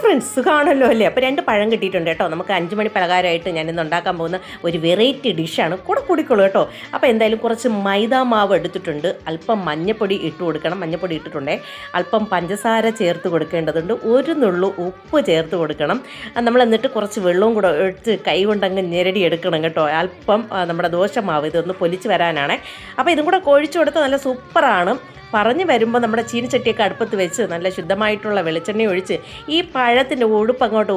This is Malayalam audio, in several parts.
ഫ്രണ്ട്സ് സുഖമാണല്ലോ അല്ലേ? അപ്പോൾ 2 പഴം കിട്ടിയിട്ടുണ്ട് കേട്ടോ. നമുക്ക് 5 മണി പലഹാരമായിട്ട് ഞാനിന്ന് ഉണ്ടാക്കാൻ പോകുന്ന ഒരു വെറൈറ്റി ഡിഷാണ്. കൂടിക്കോളൂ കേട്ടോ. അപ്പോൾ എന്തായാലും കുറച്ച് മൈദാ മാവ് എടുത്തിട്ടുണ്ട്. അല്പം മഞ്ഞപ്പൊടി ഇട്ട് കൊടുക്കണം. മഞ്ഞപ്പൊടി ഇട്ടിട്ടുണ്ടേ. അല്പം പഞ്ചസാര ചേർത്ത് കൊടുക്കേണ്ടതുണ്ട്. ഒരു നുള്ളു ഉപ്പ് ചേർത്ത് കൊടുക്കണം. നമ്മൾ എന്നിട്ട് കുറച്ച് വെള്ളവും കൂടെ എടുത്ത് കൈ കൊണ്ടങ്ങ് ഞെരടി എടുക്കണം കേട്ടോ. അല്പം നമ്മുടെ ദോശമാവ് ഇതൊന്ന് പൊലിച്ച് വരാനാണ്. അപ്പോൾ ഇതും കൂടെ കൊഴിച്ചു കൊടുത്താൽ നല്ല സൂപ്പറാണ്. പറഞ്ഞു വരുമ്പോൾ നമ്മുടെ ചീനിച്ചട്ടിയൊക്കെ അടുപ്പത്ത് വെച്ച് നല്ല ശുദ്ധമായിട്ടുള്ള വെളിച്ചെണ്ണ ഒഴിച്ച് ഈ പഴത്തിൻ്റെ ഉടുപ്പ് അങ്ങോട്ട്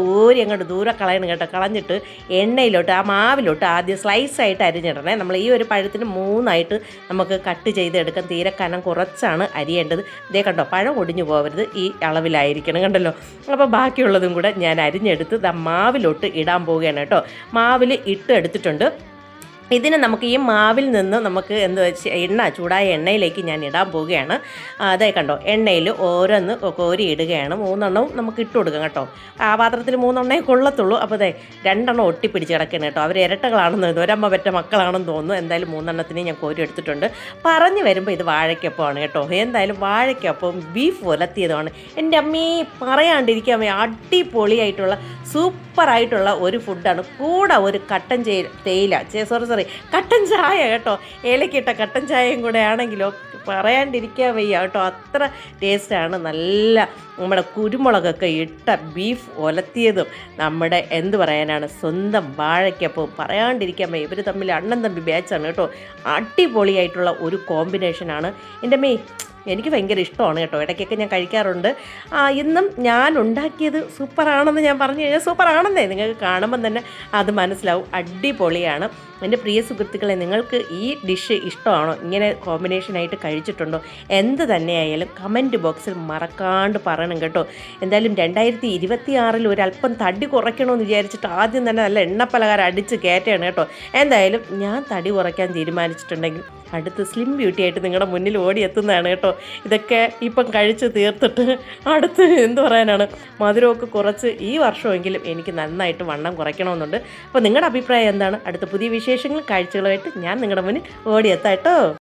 ദൂരെ കളയണം കേട്ടോ. കളഞ്ഞിട്ട് എണ്ണയിലോട്ട് ആ മാവിലോട്ട് ആദ്യം സ്ലൈസായിട്ട് അരിഞ്ഞിടണേ. നമ്മൾ ഈ ഒരു പഴത്തിന് 3 നമുക്ക് കട്ട് ചെയ്തെടുക്കാം. തീരെ കനം കുറച്ചാണ് അരിയേണ്ടത്. ഇതേ കണ്ടോ, പഴം ഒടിഞ്ഞു പോകരുത്, ഈ അളവിലായിരിക്കണം കണ്ടല്ലോ. അപ്പോൾ ബാക്കിയുള്ളതും കൂടെ ഞാൻ അരിഞ്ഞെടുത്ത് മാവിലോട്ട് ഇടാൻ പോവുകയാണ് കേട്ടോ. മാവിൽ ഇട്ട് എടുത്തിട്ടുണ്ട്. ഇതിന് നമുക്ക് ഈ മാവിൽ നിന്ന് നമുക്ക് ചൂടായ എണ്ണയിലേക്ക് ഞാൻ ഇടാൻ പോവുകയാണ്. അതേ കണ്ടോ, എണ്ണയിൽ ഓരോന്ന് കോരി ഇടുകയാണ്. 3 നമുക്ക് ഇട്ട് കൊടുക്കാം കേട്ടോ. ആ പാത്രത്തിൽ 3 കൊള്ളത്തുള്ളൂ. അപ്പോൾ അതെ 2 ഒട്ടിപ്പിടിച്ച് കിടക്കണം കേട്ടോ. അവർ ഇരട്ടകളാണെന്ന് തോന്നുന്നു, ഒരമ്മ പെറ്റ മക്കളാണെന്ന് തോന്നുന്നു. എന്തായാലും 3 ഞാൻ കോരി എടുത്തിട്ടുണ്ട്. പറഞ്ഞു വരുമ്പോൾ ഇത് വാഴയ്ക്കപ്പമാണ് കേട്ടോ. എന്തായാലും വാഴയ്ക്കപ്പം ബീഫ് ഉലത്തിയതാണ്. എൻ്റെ അമ്മീ പറയാണ്ടിരിക്കാൻ അടിപൊളിയായിട്ടുള്ള സൂപ്പറായിട്ടുള്ള ഒരു ഫുഡാണ്. കൂടെ ഒരു കട്ടൻ ചായ കേട്ടോ. ഏലക്കിട്ട കട്ടൻ ചായയും കൂടെ ആണെങ്കിലോ പറയാണ്ടിരിക്കാൻ വയ്യ കേട്ടോ. അത്ര ടേസ്റ്റാണ്. നല്ല നമ്മുടെ കുരുമുളകൊക്കെ ഇട്ട ബീഫ് ഒലത്തിയതും നമ്മുടെ പറയാനാണ് സ്വന്തം വാഴയ്ക്കപ്പവും പറയാണ്ടിരിക്കാൻ വയ്യ. ഇവർ തമ്മിൽ അണ്ണൻ തമ്പി ബാച്ചാണ് കേട്ടോ. അടിപൊളിയായിട്ടുള്ള ഒരു കോമ്പിനേഷനാണ്. എൻ്റെ എനിക്ക് ഭയങ്കര ഇഷ്ടമാണ് കേട്ടോ. ഇടയ്ക്കൊക്കെ ഞാൻ കഴിക്കാറുണ്ട്. ഇന്നും ഞാൻ ഉണ്ടാക്കിയത് സൂപ്പറാണെന്ന് ഞാൻ പറഞ്ഞു കഴിഞ്ഞാൽ സൂപ്പറാണെന്നേ നിങ്ങൾക്ക് കാണുമ്പം തന്നെ അത് മനസ്സിലാവും. അടിപൊളിയാണ്. എൻ്റെ പ്രിയ സുഹൃത്തുക്കളെ, നിങ്ങൾക്ക് ഈ ഡിഷ് ഇഷ്ടമാണോ? ഇങ്ങനെ കോമ്പിനേഷനായിട്ട് കഴിച്ചിട്ടുണ്ടോ? എന്ത് തന്നെയായാലും കമൻറ്റ് ബോക്സിൽ മറക്കാണ്ട് പറയണം കേട്ടോ. എന്തായാലും 2026 ഒരല്പം തടി കുറയ്ക്കണമെന്ന് വിചാരിച്ചിട്ട് ആദ്യം തന്നെ നല്ല എണ്ണപ്പലഹാരം അടിച്ച് കയറ്റുകയാണ് കേട്ടോ. എന്തായാലും ഞാൻ തടി കുറയ്ക്കാൻ തീരുമാനിച്ചിട്ടുണ്ടെങ്കിൽ അടുത്ത് സ്ലിം ബ്യൂട്ടി ആയിട്ട് നിങ്ങളുടെ മുന്നിൽ ഓടിയെത്തുന്നതാണ് കേട്ടോ. ഇതൊക്കെ ഇപ്പം കഴിച്ച് തീർത്തിട്ട് അടുത്ത് പറയാനാണ്, മധുരമൊക്കെ കുറച്ച് ഈ വർഷമെങ്കിലും എനിക്ക് നന്നായിട്ട് വണ്ണം കുറയ്ക്കണമെന്നുണ്ട്. അപ്പോൾ നിങ്ങളുടെ അഭിപ്രായം എന്താണ്? അടുത്ത പുതിയ വിശേഷങ്ങൾ കാഴ്ചകളുമായിട്ട് ഞാൻ നിങ്ങളുടെ മുന്നിൽ ഓടിയെത്താം കേട്ടോ.